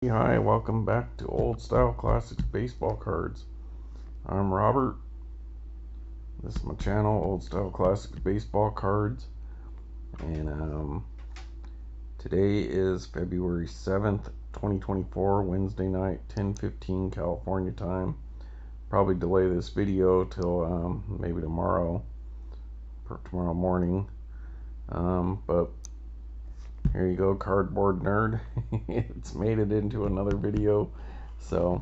Hi, welcome back to Old Style Classics Baseball Cards. I'm Robert. This is my channel, Old Style Classics Baseball Cards. And today is February 7th, 2024, Wednesday night, 10:15 California time. Probably delay this video till maybe tomorrow morning. But here you go, Cardboard Nerd. It's made it into another video. So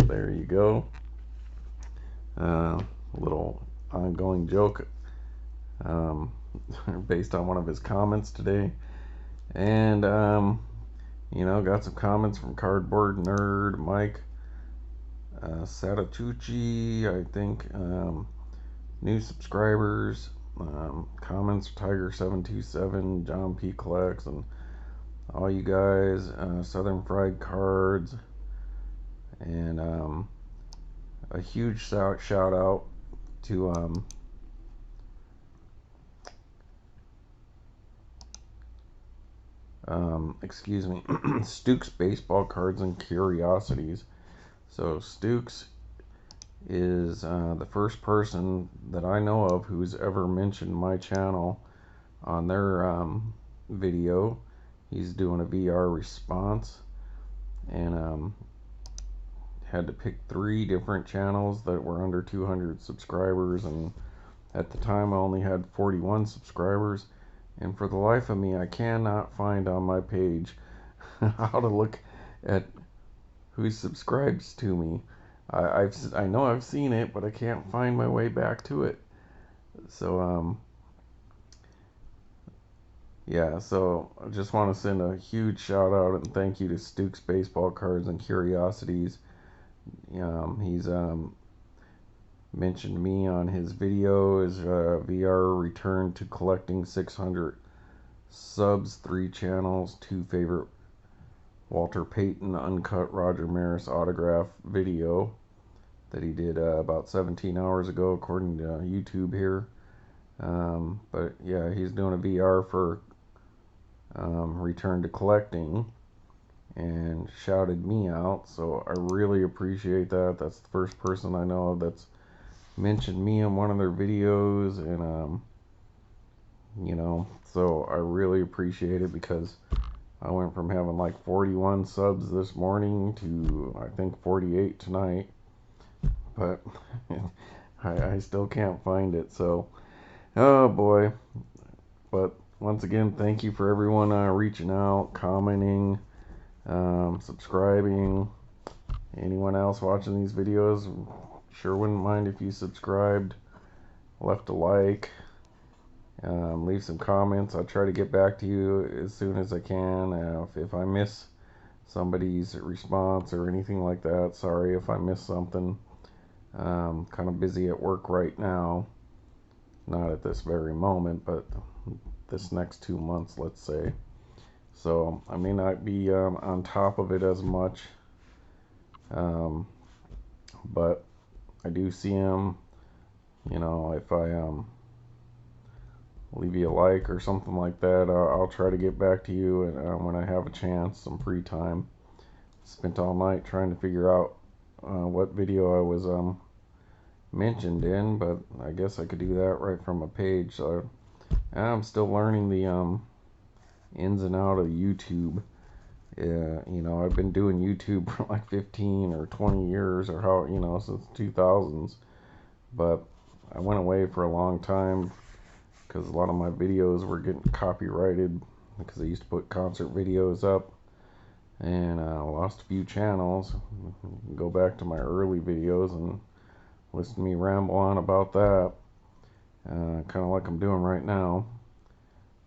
there you go. A little ongoing joke based on one of his comments today. And got some comments from Cardboard Nerd, Mike Satatucci, I think, new subscribers, comments Tiger727, John P. Collects, and all you guys, Southern Fried Cards, and a huge shout out to excuse me, Stuke's Baseball Cards and Curiosities. So Stuke's is the first person that I know of who's ever mentioned my channel on their video. He's doing a VR response, and had to pick 3 different channels that were under 200 subscribers, and at the time I only had 41 subscribers, and for the life of me I cannot find on my page how to look at who subscribes to me. I know I've seen it, but I can't find my way back to it. So yeah, so I just want to send a huge shout out and thank you to Stuke's Baseball Cards and Curiosities. He's mentioned me on his video as VR return to collecting 600 subs, 3 channels, 2 favorite Walter Payton uncut Roger Maris autograph video that he did about 17 hours ago according to YouTube here. But yeah, he's doing a VR for return to collecting and shouted me out, so I really appreciate that. That's the first person I know of that's mentioned me in one of their videos, and so I really appreciate it, because I went from having like 41 subs this morning to I think 48 tonight, but I still can't find it, so oh boy. But once again, thank you for everyone reaching out, commenting, subscribing. Anyone else watching these videos, sure wouldn't mind if you subscribed, left a like, leave some comments. I'll try to get back to you as soon as I can. If I miss somebody's response or anything like that, sorry if I miss something. Kind of busy at work right now, not at this very moment, but this next 2 months, let's say. So I may not be on top of it as much, but I do see them. If I leave you a like or something like that, I'll try to get back to you, and when I have a chance, some free time. Spent all night trying to figure out what video I was mentioned in, but I guess I could do that right from a page. So I'm still learning the ins and out of YouTube. I've been doing YouTube for like 15 or 20 years, or how, since 2000s. But I went away for a long time because a lot of my videos were getting copyrighted, because I used to put concert videos up, and lost a few channels. Go back to my early videos and listen to me ramble on about that, kind of like I'm doing right now.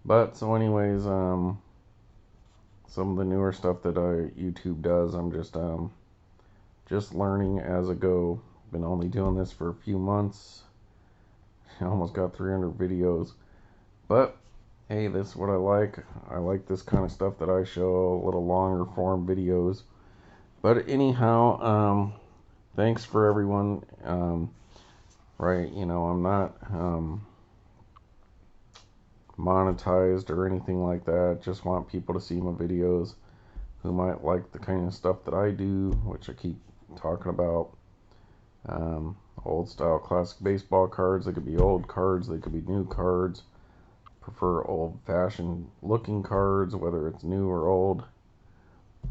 But so anyways, some of the newer stuff that YouTube does, I'm just learning as I go. Been only doing this for a few months. I almost got 300 videos, but hey, this is what I like. I like this kind of stuff that I show, a little longer form videos. But anyhow, thanks for everyone. Right, I'm not monetized or anything like that. Just want people to see my videos. who might like the kind of stuff that I do, which I keep talking about. Old style classic baseball cards. They could be old cards, they could be new cards. Prefer old fashioned looking cards, whether it's new or old.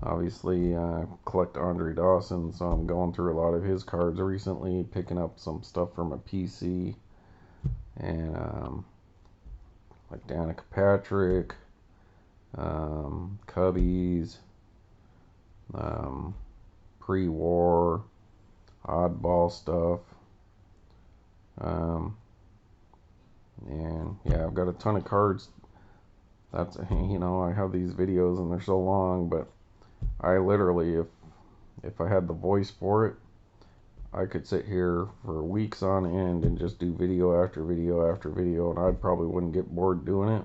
Obviously, I collect Andre Dawson, so I'm going through a lot of his cards recently, picking up some stuff from a PC, and like Danica Patrick, Cubbies, pre-war, oddball stuff, and yeah, I've got a ton of cards. That's, you know, I have these videos and they're so long, but I literally, if I had the voice for it, I could sit here for weeks on end and just do video after video after video, and I probably wouldn't get bored doing it.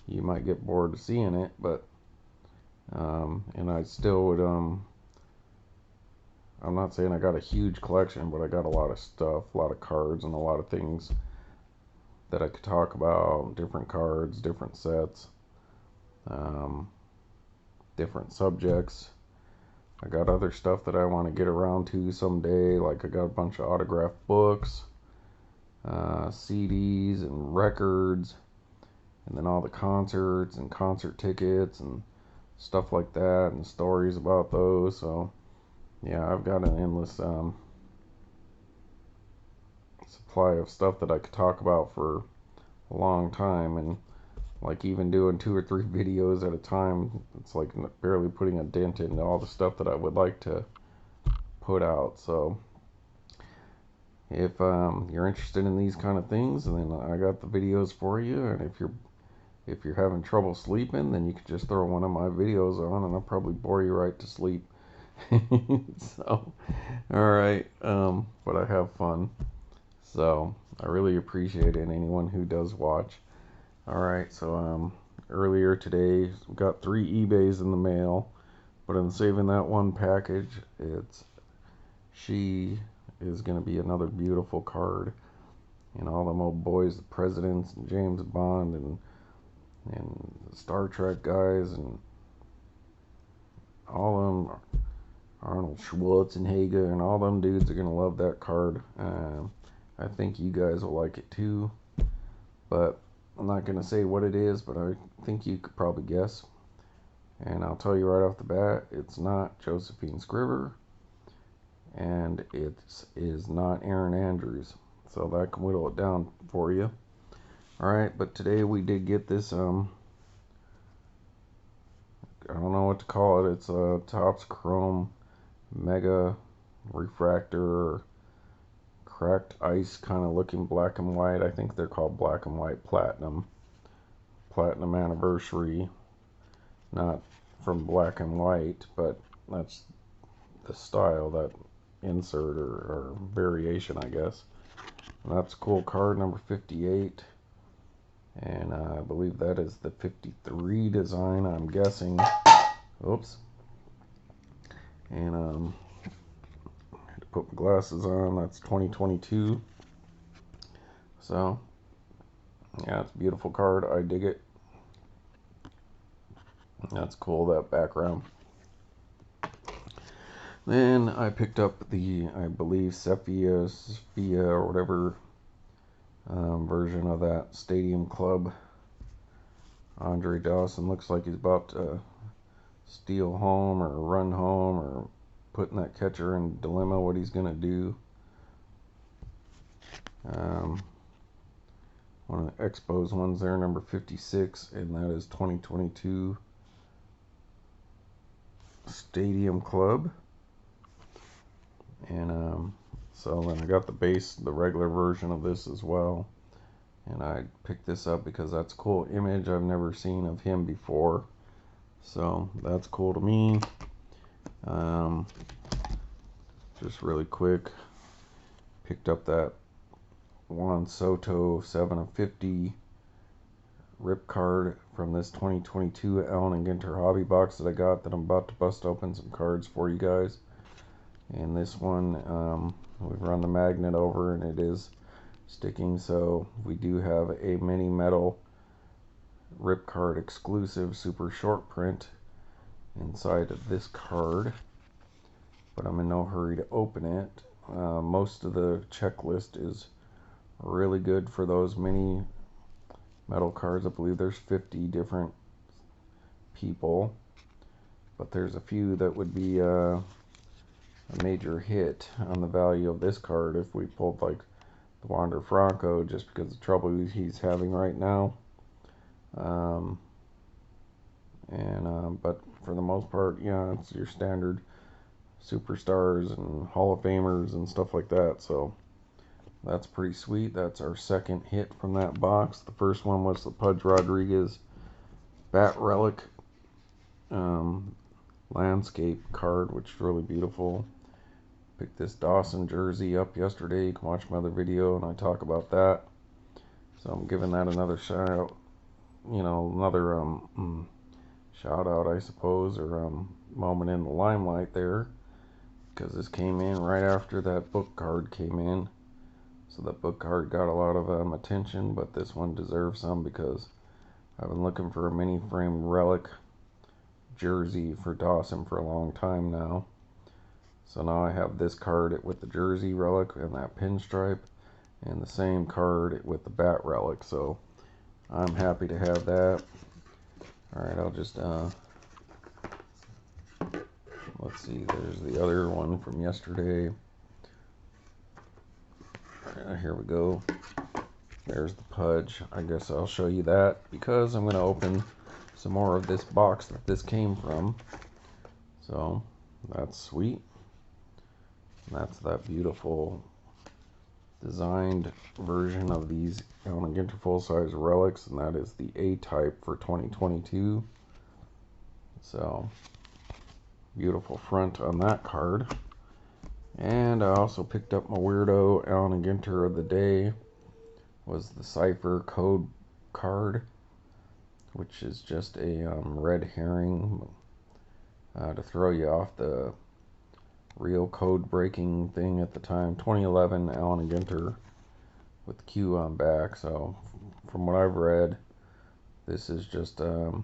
You might get bored seeing it, but and I still would. I'm not saying I got a huge collection, but I got a lot of stuff, a lot of cards, and a lot of things that I could talk about. Different cards, different sets, different subjects. I got other stuff that I want to get around to someday, like I got a bunch of autographed books, CDs and records, and then all the concerts and concert tickets and stuff like that, and stories about those. So yeah, I've got an endless supply of stuff that I could talk about for a long time, and like even doing 2 or 3 videos at a time, it's like barely putting a dent into all the stuff that I would like to put out. So if you're interested in these kind of things, then I got the videos for you. And if you're having trouble sleeping, then you could just throw one of my videos on and I'll probably bore you right to sleep. So alright, but I have fun, so I really appreciate it, anyone who does watch. Alright, so earlier today we got 3 eBays in the mail, but in saving that one package, she is going to be another beautiful card. And all them old boys, the Presidents and James Bond and Star Trek guys and all them, Arnold Schwarzenegger and all them dudes are going to love that card. I think you guys will like it too, but I'm not going to say what it is, but I think you could probably guess. And I'll tell you right off the bat, it's not Josephine Scriver, and it is not Aaron Andrews. So that can whittle it down for you. Alright, but today we did get this, I don't know what to call it. It's a Topps Chrome Mega Refractor, or cracked ice kind of looking black and white. I think they're called black and white platinum anniversary, not from black and white, but that's the style, that insert or variation, I guess. And that's a cool card, number 58, and I believe that is the 53 design, I'm guessing. Oops. And I had to put my glasses on. That's 2022. So yeah, it's a beautiful card. I dig it. That's cool, that background. Then I picked up the, I believe, Cipher or whatever version of that Stadium Club. Andre Dawson looks like he's about to steal home or run home, or putting that catcher in dilemma what he's going to do. One of the Expos ones there, number 56, and that is 2022 Stadium Club. And so then I got the base, the regular version of this as well, and I picked this up because that's a cool image I've never seen of him before, so that's cool to me. Just really quick, picked up that Juan Soto 7 of 50 rip card from this 2022 Allen Ginter hobby box that I got, that I'm about to bust open some cards for you guys. And this one, we've run the magnet over and it is sticking, so we do have a mini metal rip card exclusive super short print inside of this card, but I'm in no hurry to open it. Most of the checklist is really good for those mini metal cards. I believe there's 50 different people, but there's a few that would be a major hit on the value of this card if we pulled like the Wander Franco, just because of the trouble he's having right now. But for the most part, yeah, it's your standard superstars and Hall of Famers and stuff like that. So that's pretty sweet. That's our second hit from that box. The first one was the Pudge Rodriguez Bat Relic landscape card, which is really beautiful. Picked this Dawson jersey up yesterday. You can watch my other video and I talk about that. So I'm giving that another shout out, another shout out, I suppose, or moment in the limelight there, because this came in right after that book card came in. So that book card got a lot of attention, but this one deserves some because I've been looking for a mini frame relic jersey for Dawson for a long time now. So now I have this card with the jersey relic and that pinstripe, and the same card with the bat relic. So I'm happy to have that. Alright, I'll just let's see, there's the other one from yesterday. Here we go. There's the Pudge. I guess I'll show you that because I'm going to open some more of this box that this came from. So that's sweet. And that's that beautiful designed version of these Allen Ginter full-size relics, and that is the A-type for 2022. So beautiful front on that card. And I also picked up my weirdo Allen Ginter of the day, was the Cipher code card, which is just a red herring to throw you off the real code breaking thing at the time. 2011 Allen Ginter with Q on back. So from what I've read, this is just to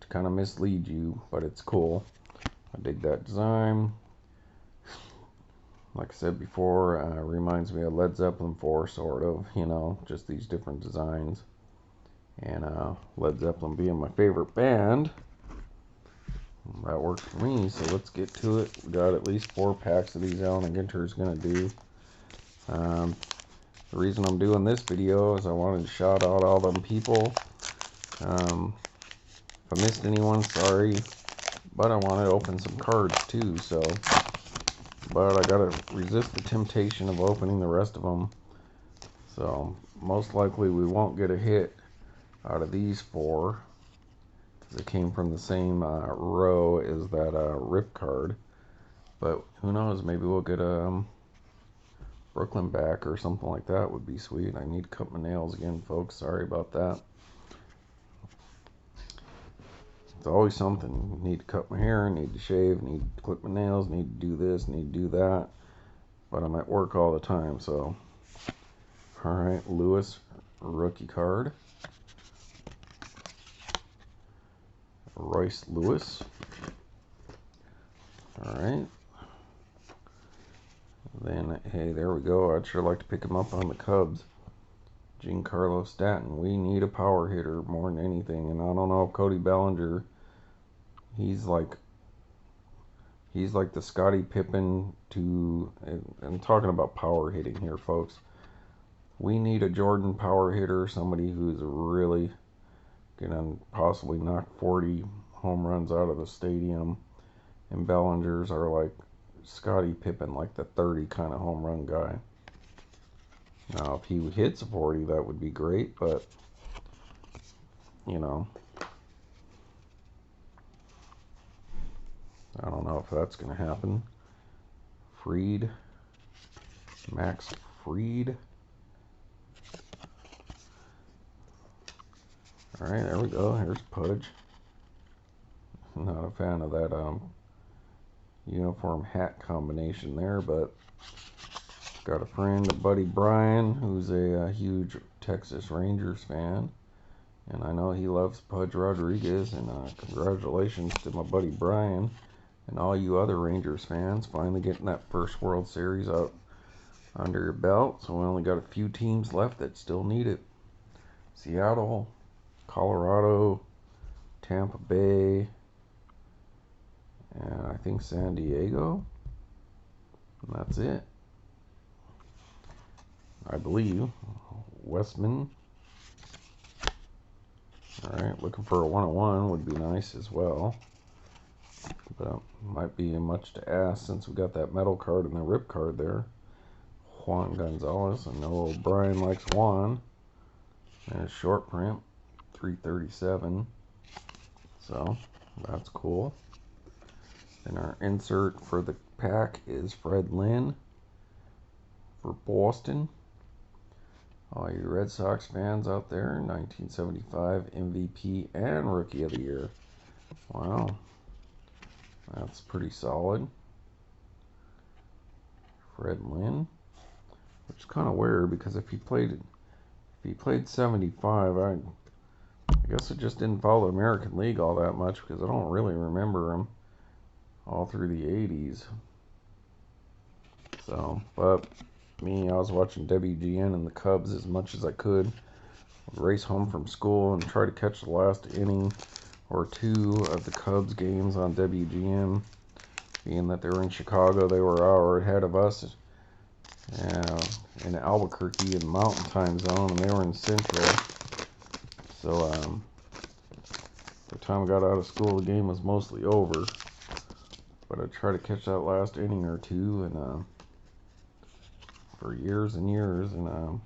kind of mislead you, but it's cool. I dig that design. Like I said before, reminds me of Led Zeppelin IV, sort of, just these different designs. And Led Zeppelin being my favorite band, that works for me. So let's get to it. We got at least 4 packs of these Allen Ginter's gonna do. The reason I'm doing this video is I wanted to shout out all them people. If I missed anyone, sorry, but I wanted to open some cards too, so. But I gotta resist the temptation of opening the rest of them. So most likely we won't get a hit out of these 4, because it came from the same row as that rip card. But who knows, maybe we'll get a Brooklyn back or something like that. Would be sweet. I need to cut my nails again, folks. Sorry about that. It's always something. Need to cut my hair, need to shave, need to clip my nails, need to do this, need to do that. But I'm at work all the time, so. Alright, Lewis, rookie card. Royce Lewis. Alright. Then, hey, there we go. I'd sure like to pick him up on the Cubs. Giancarlo Stanton. We need a power hitter more than anything. And I don't know if Cody Bellinger, he's like the Scottie Pippen to, I'm talking about power hitting here, folks. We need a Jordan power hitter, somebody who's really gonna possibly knock 40 home runs out of the stadium. And Bellinger's are like Scottie Pippen, like the 30 kind of home run guy. Now, if he hits a 40, that would be great, but, I don't know if that's going to happen. Fried. Max Fried. Alright, there we go. Here's Pudge. Not a fan of that uniform hat combination there, but got a friend, Buddy Brian, who's a huge Texas Rangers fan. And I know he loves Pudge Rodriguez, and congratulations to my buddy Brian and all you other Rangers fans finally getting that first World Series out under your belt. So we only got a few teams left that still need it. Seattle, Colorado, Tampa Bay, and I think San Diego. And that's it. I believe. Westman. Alright, looking for a 101 would be nice as well. But might be much to ask since we got that metal card and the rip card there. Juan Gonzalez. I know O'Brien likes Juan. And a short print. 337. So, that's cool. And our insert for the pack is Fred Lynn for Boston. All you Red Sox fans out there, 1975 MVP and Rookie of the Year. Wow. That's pretty solid. Fred Lynn. Which is kind of weird because if he played 75, I guess I just didn't follow the American League all that much because I don't really remember him all through the 80s. So, but me, I was watching WGN and the Cubs as much as I could. I'd race home from school and try to catch the last inning or two of the Cubs games on WGN. Being that they were in Chicago, they were an hour ahead of us in Albuquerque in Mountain Time Zone, and they were in Central. So, by the time I got out of school, the game was mostly over. But I tried to catch that last inning or two, and for years and years, and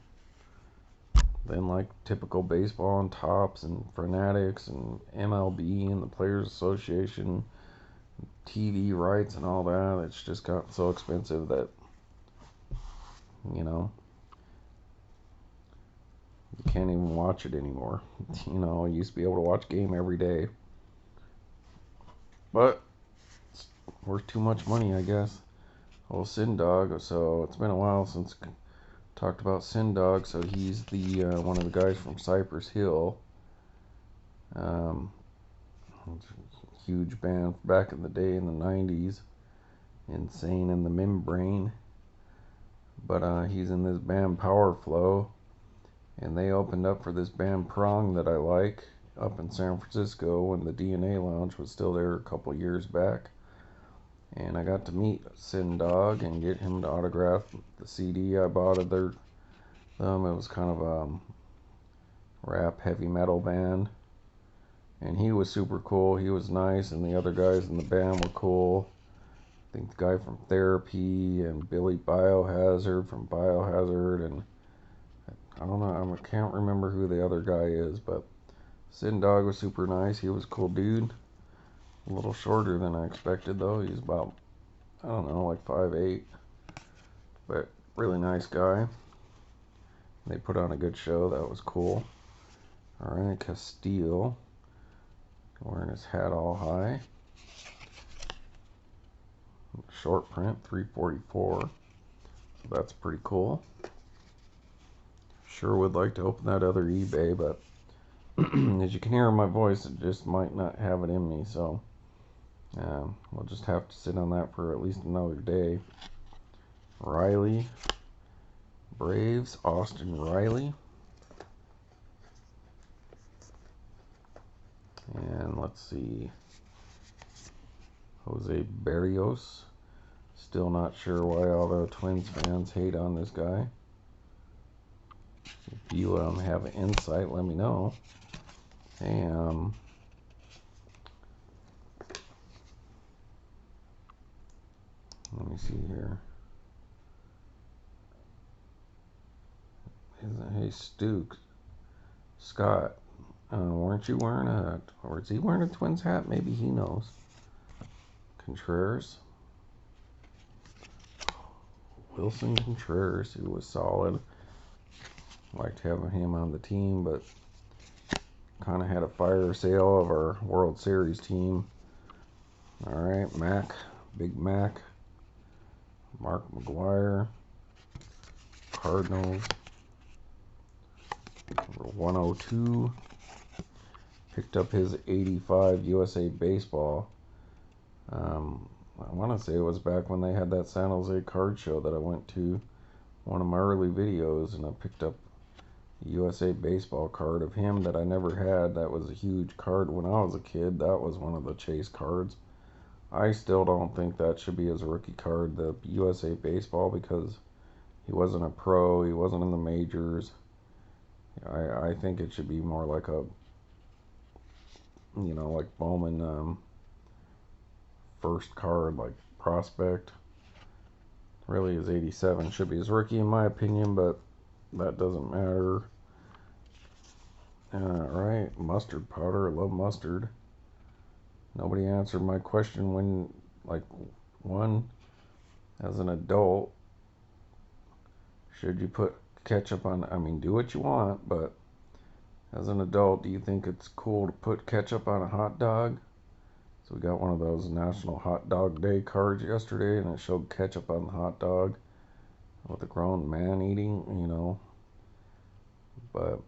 then like typical baseball and Tops and Fanatics and MLB and the Players Association, TV rights and all that, it's just gotten so expensive that, you know, you can't even watch it anymore. You know, I used to be able to watch game every day, but it's worth too much money, I guess. Oh, Sin Dog. So it's been a while since I talked about Sin Dog. So he's the one of the guys from Cypress Hill. Huge band back in the day in the 90s. Insane in the Membrane. But he's in this band Power Flow. And they opened up for this band Prong that I like up in San Francisco when the DNA Lounge was still there a couple years back. And I got to meet Sin Dog and get him to autograph the CD I bought of them. It was kind of a rap heavy metal band. And he was super cool. He was nice, and the other guys in the band were cool. I think the guy from Therapy and Billy Biohazard from Biohazard, and I don't know, I can't remember who the other guy is, but Sin Dog was super nice. He was a cool dude. A little shorter than I expected, though. He's about, I don't know, like 5'8". But really nice guy. They put on a good show. That was cool. Alright, Castile. Wearing his hat all high. Short print, 344. So that's pretty cool. Sure would like to open that other eBay, but as you can hear in my voice, it just might not have it in me, so we'll just have to sit on that for at least another day. Riley, Braves, Austin Riley. And let's see, Jose Barrios. Still not sure why all the Twins fans hate on this guy. If you have an insight, let me know. Hey, let me see here. Hey, Scott, weren't you wearing or is he wearing a Twins hat? Maybe he knows. Contreras. Wilson Contreras, who was solid. Liked having him on the team, but kind of had a fire sale of our World Series team. Alright, Mac, Big Mac, Mark McGuire, Cardinals, number 102, Picked up his 85 USA Baseball. I want to say it was back when they had that San Jose card show that I went to, one of my early videos, and I picked up a USA Baseball card of him that I never had. That was a huge card when I was a kid. That was one of the chase cards. I still don't think that should be his rookie card, the USA Baseball, because he wasn't a pro, he wasn't in the majors. I think it should be more like a, like Bowman first card, like prospect. Really, his 87 should be his rookie, in my opinion, but that doesn't matter. Alright, mustard powder. I love mustard. Nobody answered my question when, like, one, as an adult, should you put ketchup on? I mean, do what you want, but as an adult, do you think it's cool to put ketchup on a hot dog? So we got one of those National Hot Dog Day cards yesterday, and it showed ketchup on the hot dog with a grown man eating, But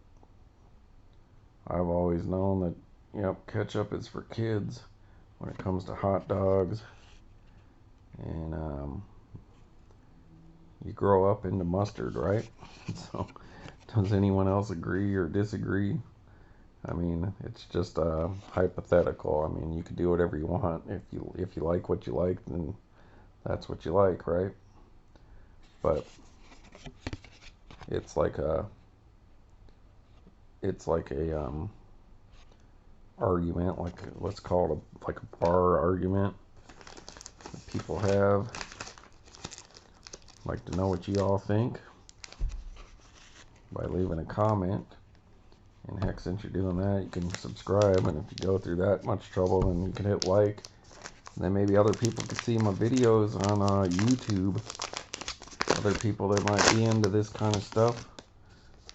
I've always known that, yep, ketchup is for kids when it comes to hot dogs. And you grow up into mustard, right? So does anyone else agree or disagree? I mean, it's just hypothetical. I mean, you can do whatever you want. If you like what you like, then that's what you like, right? But it's like a argument, like let's call it like a bar argument that people have. I'd like to know what you all think by leaving a comment. And heck, since you're doing that, you can subscribe, and if you go through that much trouble, then you can hit like, and then maybe other people can see my videos on YouTube. Other people that might be into this kind of stuff,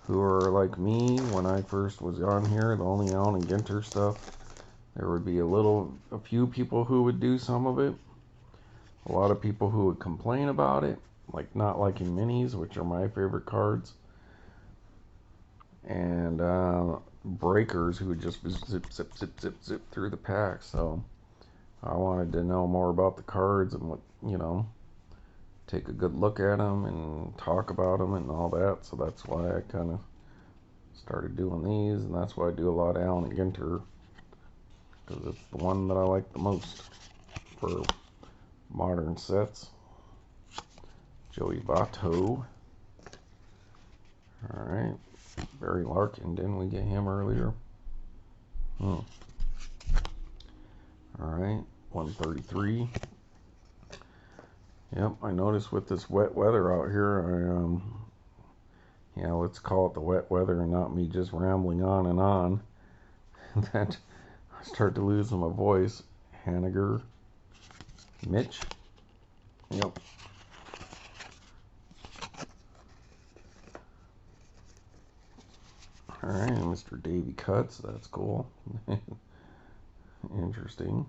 who are like me. When I first was on here, the only Allen Ginter stuff, there would be a few people who would do some of it. A lot of people who would complain about it, like not liking minis, which are my favorite cards. And breakers who would just zip, zip, zip, zip, zip through the pack. So I wanted to know more about the cards and what, take a good look at them and talk about them and all that. So that's why I kind of started doing these, and that's why I do a lot of Allen Ginter, because it's the one that I like the most for modern sets. Joey Votto. Alright. Barry Larkin, didn't we get him earlier? Alright, 133. Yep, I noticed with this wet weather out here, let's call it the wet weather and not me just rambling on and on, that I start to lose my voice. Haniger. Mitch. Yep. Alright, Mr. Davy Cuts, that's cool. Interesting.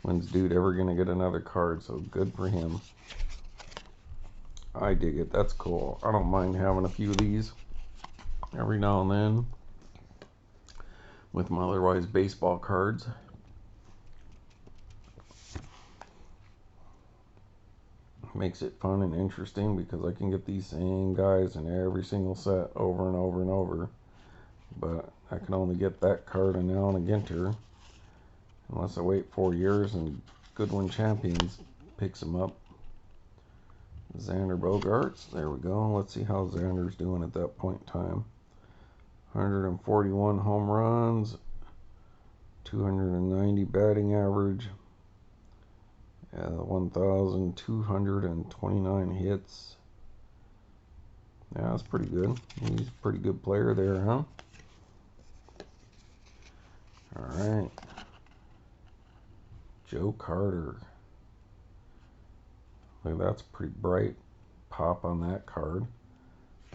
When's dude ever gonna get another card? So good for him. I dig it, that's cool. I don't mind having a few of these every now and then with my otherwise baseball cards. Makes it fun and interesting because I can get these same guys in every single set over and over and over, but I can only get that card in Allen Ginter unless I wait 4 years and Goodwin Champions picks them up. Xander Bogaerts, there we go. Let's see how Xander's doing at that point in time. 141 home runs, 290 batting average, 1,229 hits. Yeah, that's pretty good. He's a pretty good player there, huh? Alright. Joe Carter. Look, that's pretty bright pop on that card.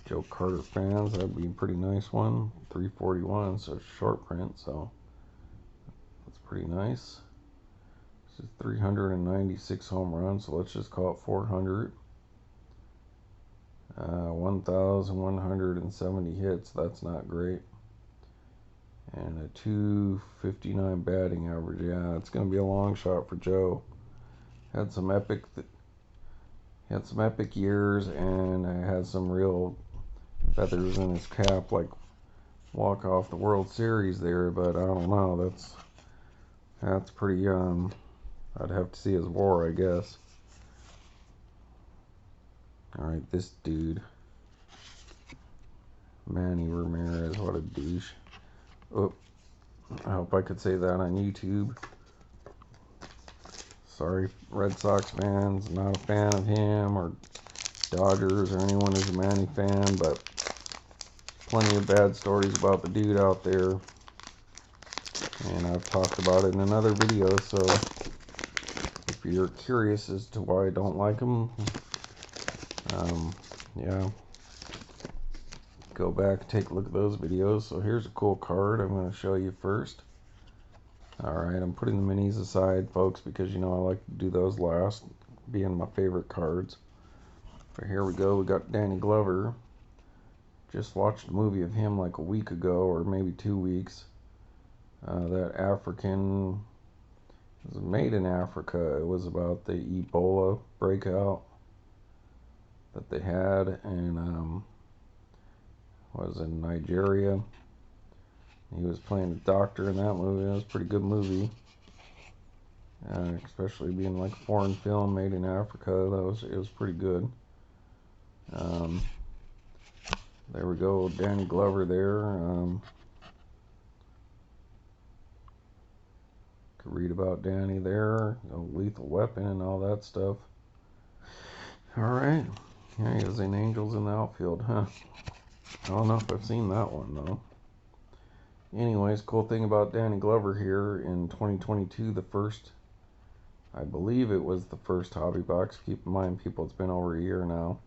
Joe Carter fans, that'd be a pretty nice one. 341, so short print, so that's pretty nice. This is 396 home runs, so let's just call it 400. 1,170 hits, that's not great. and a 259 batting average. Yeah, it's going to be a long shot for Joe. Had some epic years, and had some real feathers in his cap, like walk off the World Series there. But I don't know. That's pretty. I'd have to see his WAR, I guess. All right, this dude, Manny Ramirez. What a douche. Oh, I hope I could say that on YouTube. Sorry, Red Sox fans, not a fan of him, or Dodgers, or anyone who's a Manny fan, but plenty of bad stories about the dude out there, and I've talked about it in another video, so if you're curious as to why I don't like him, yeah, go back and take a look at those videos. So here's a cool card I'm going to show you first. Alright, I'm putting the minis aside, folks, because you know I like to do those last, being my favorite cards. But here we go, we got Danny Glover. Just watched a movie of him like a week ago, or maybe 2 weeks. That African, it was made in Africa. It was about the Ebola breakout that they had, and was in Nigeria. He was playing a doctor in that movie. It was a pretty good movie, especially being like a foreign film made in Africa. It was pretty good. There we go, Danny Glover there. Could read about Danny there, Lethal Weapon and all that stuff. Alright, yeah, he was in Angels in the Outfield, huh? I don't know if I've seen that one though. Anyways, cool thing about Danny Glover here in 2022, I believe it was the first hobby box. Keep in mind, people, it's been over a year now.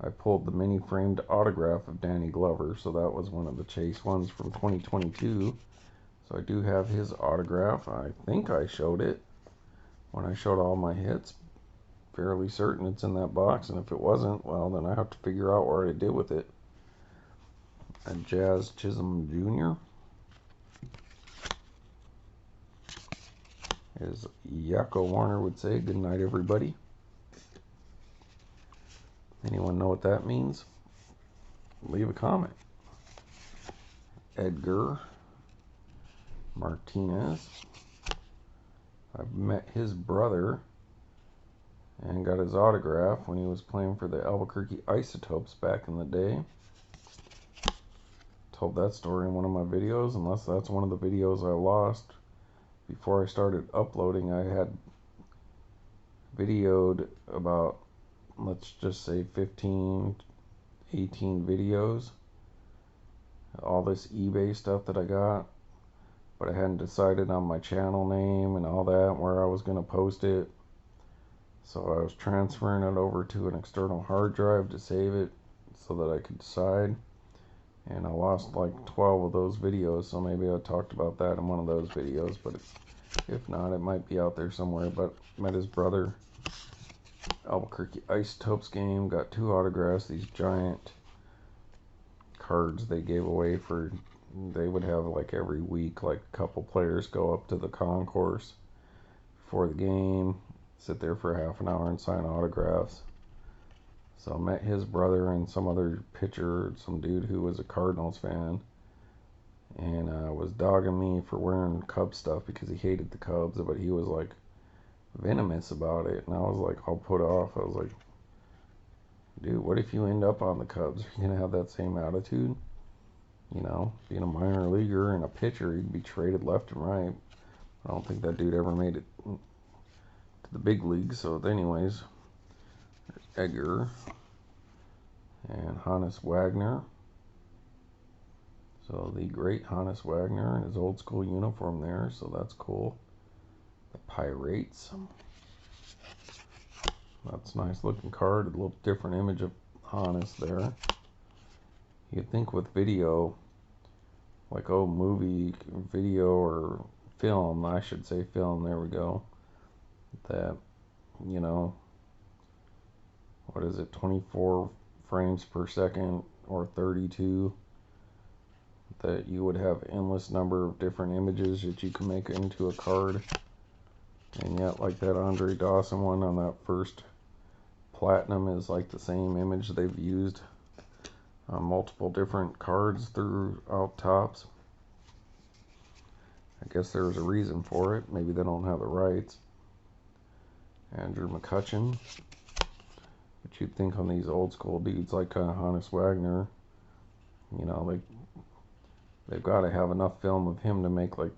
I pulled the mini framed autograph of Danny Glover, so that was one of the chase ones from 2022. So I do have his autograph. I think I showed it when I showed all my hits. Fairly certain it's in that box, and if it wasn't, well, then I have to figure out what I did with it. A Jazz Chisholm Jr. As Yakko Warner would say, good night, everybody. Anyone know what that means? Leave a comment. Edgar Martinez. I've met his brother and got his autograph when he was playing for the Albuquerque Isotopes back in the day. Told that story in one of my videos, unless that's one of the videos I lost. Before I started uploading, I had videoed about, let's just say 15, 18 videos. All this eBay stuff that I got, but I hadn't decided on my channel name and all that, where I was going to post it. So I was transferring it over to an external hard drive to save it so that I could decide. And I lost like 12 of those videos, so maybe I talked about that in one of those videos, but if not, it might be out there somewhere. But met his brother, Albuquerque Isotopes game, got 2 autographs, these giant cards they gave away for, they would have like every week, like a couple players go up to the concourse before the game, sit there for half an hour and sign autographs. So I met his brother and some other pitcher, some dude who was a Cardinals fan, and was dogging me for wearing Cubs stuff because he hated the Cubs, but he was like venomous about it, and I was like all put off. I was like, dude, what if you end up on the Cubs? Are you gonna have that same attitude? You know, being a minor leaguer and a pitcher, he'd be traded left and right. I don't think that dude ever made it to the big leagues. So anyways, Edgar and Hannes Wagner. So the great Hannes Wagner in his old school uniform there, so that's cool. The Pirates. That's a nice looking card, a little different image of Hannes there. You'd think with video, like movie, video, or film, I should say film, there we go, that, you know, what is it, 24 frames per second or 32, that you would have endless number of different images that you can make into a card. And yet, like that Andre Dawson one on that first platinum is like the same image they've used on multiple different cards throughout Topps. I guess there's a reason for it. Maybe they don't have the rights. Andrew McCutchen. But you'd think on these old school dudes like Hannes Wagner, you know, they've got to have enough film of him to make like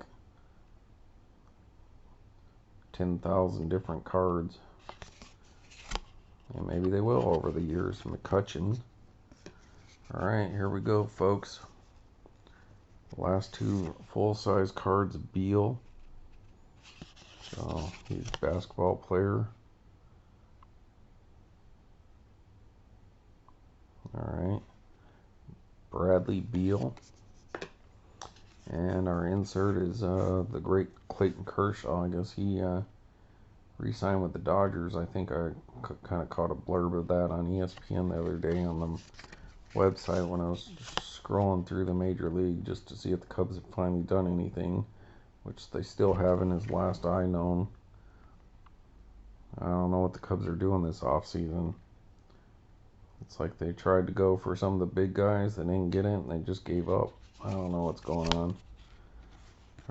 10,000 different cards. And maybe they will over the years. McCutchen. Alright, here we go, folks. Last two full-size cards, Beal. So, he's a basketball player. Alright. Bradley Beal. And our insert is the great Clayton Kershaw. I guess he re-signed with the Dodgers. I think I kind of caught a blurb of that on ESPN the other day on the website when I was scrolling through the Major League just to see if the Cubs had finally done anything, which they still haven't as last I known. I don't know what the Cubs are doing this offseason. It's like they tried to go for some of the big guys, they didn't get it, and they just gave up. I don't know what's going on.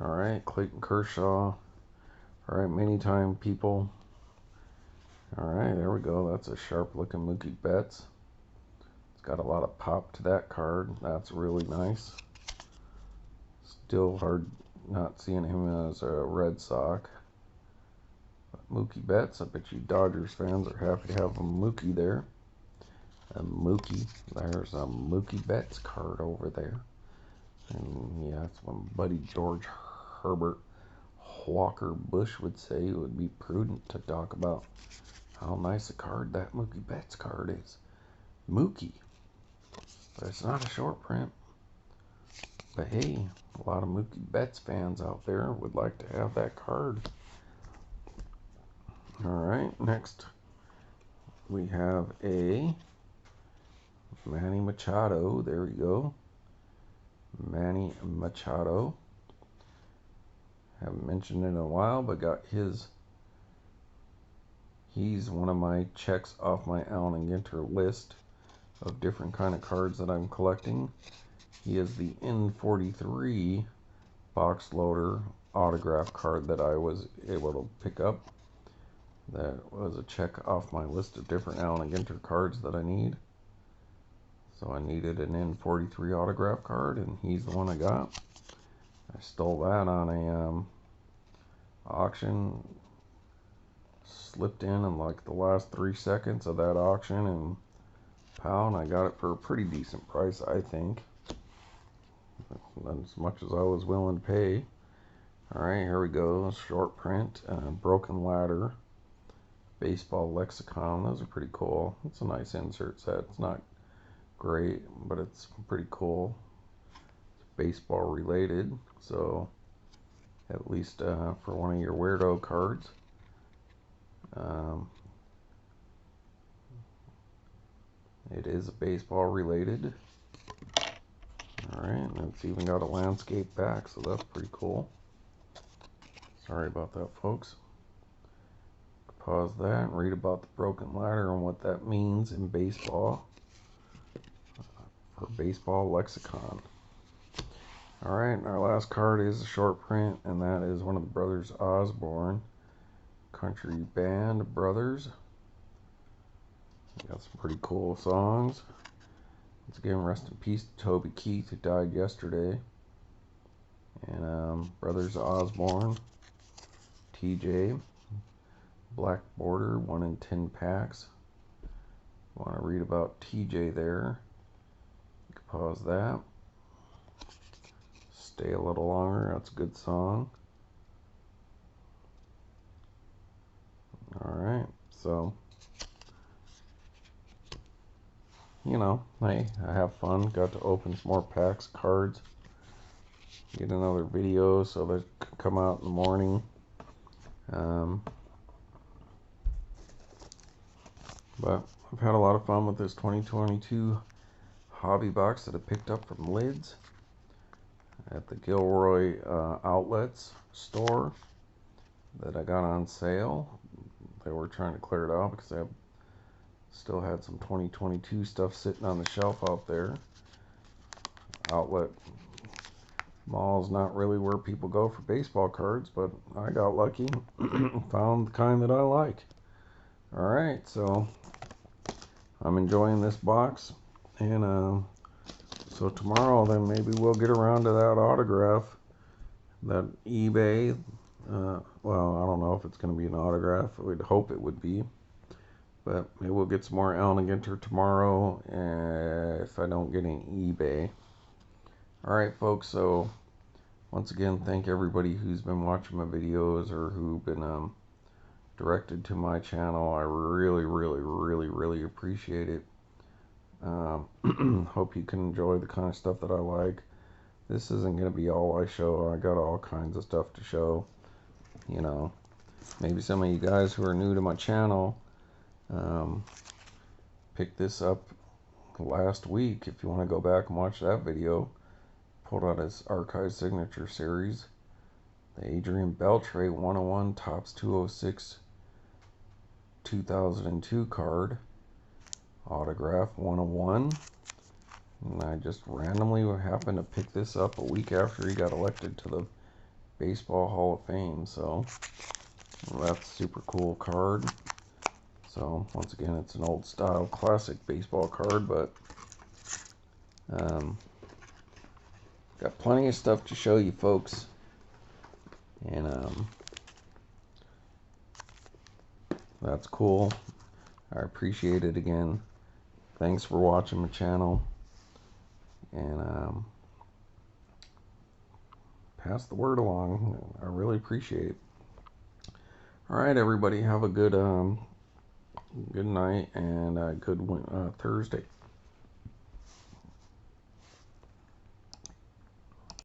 Alright, Clayton Kershaw. Alright, many time people. Alright, there we go. That's a sharp looking Mookie Betts. It's got a lot of pop to that card. That's really nice. Still hard not seeing him as a Red Sox. But Mookie Betts, I bet you Dodgers fans are happy to have a Mookie there. A Mookie. There's a Mookie Betts card over there. And yeah, that's when Buddy George Herbert Walker Bush would say it would be prudent to talk about how nice a card that Mookie Betts card is. Mookie. But it's not a short print. But hey, a lot of Mookie Betts fans out there would like to have that card. Alright, next we have a Manny Machado. There we go. Manny Machado. Haven't mentioned it in a while, but got his. He's one of my checks off my Allen Ginter list of different kind of cards that I'm collecting. He is the N43 box loader autograph card that I was able to pick up. That was a check off my list of different Allen Ginter cards that I need. So I needed an N43 autograph card, and he's the one I got. I stole that on a auction. Slipped in like the last 3 seconds of that auction, and pound, I got it for a pretty decent price, I think. Not as much as I was willing to pay. Alright, here we go. Short print, broken ladder, baseball lexicon. Those are pretty cool. It's a nice insert set. It's not great, but it's pretty cool. It's baseball related, so at least for one of your weirdo cards. It is baseball related. Alright, and it's even got a landscape back, so that's pretty cool. Sorry about that, folks. Pause that and read about the broken ladder and what that means in baseball. For baseball lexicon. Alright, and our last card is a short print, and that is one of the brothers Osborne. Country band brothers. Got some pretty cool songs. Once again, rest in peace to Toby Keith, who died yesterday. And brothers Osborne, TJ, black border, 1 in 10 packs. Want to read about TJ there? You can pause that. Stay a little longer. That's a good song. Alright, so, you know, hey, I have fun. Got to open some more packs, cards. Get another video so that could come out in the morning. But I've had a lot of fun with this 2022 hobby box that I picked up from Lids. at the Gilroy Outlets store that I got on sale. They were trying to clear it out because I still had some 2022 stuff sitting on the shelf out there. Outlet mall's not really where people go for baseball cards, but I got lucky, found the kind that I like. Alright, so I'm enjoying this box, and so tomorrow then maybe we'll get around to that autograph, that eBay. Well, I don't know if it's going to be an autograph. We'd hope it would be, but maybe we'll get some more Allen Ginter tomorrow, if I don't get an eBay. Alright folks, so once again, thank everybody who's been watching my videos or who've been directed to my channel. I really appreciate it. Hope you can enjoy the kind of stuff that I like. This isn't going to be all I show. I got all kinds of stuff to show. You know, maybe some of you guys who are new to my channel picked this up last week. If you want to go back and watch that video, pulled out his archive signature series, the Adrian Beltre 101 Topps 206 2002 card, autograph 101. And I just randomly happened to pick this up a week after he got elected to the Baseball Hall of Fame. So that's a super cool card. So once again, it's an old style classic baseball card, but got plenty of stuff to show you folks, and that's cool. I appreciate it again. Thanks for watching my channel, and pass the word along. I really appreciate it. Alright everybody, have a good good night and a good Thursday.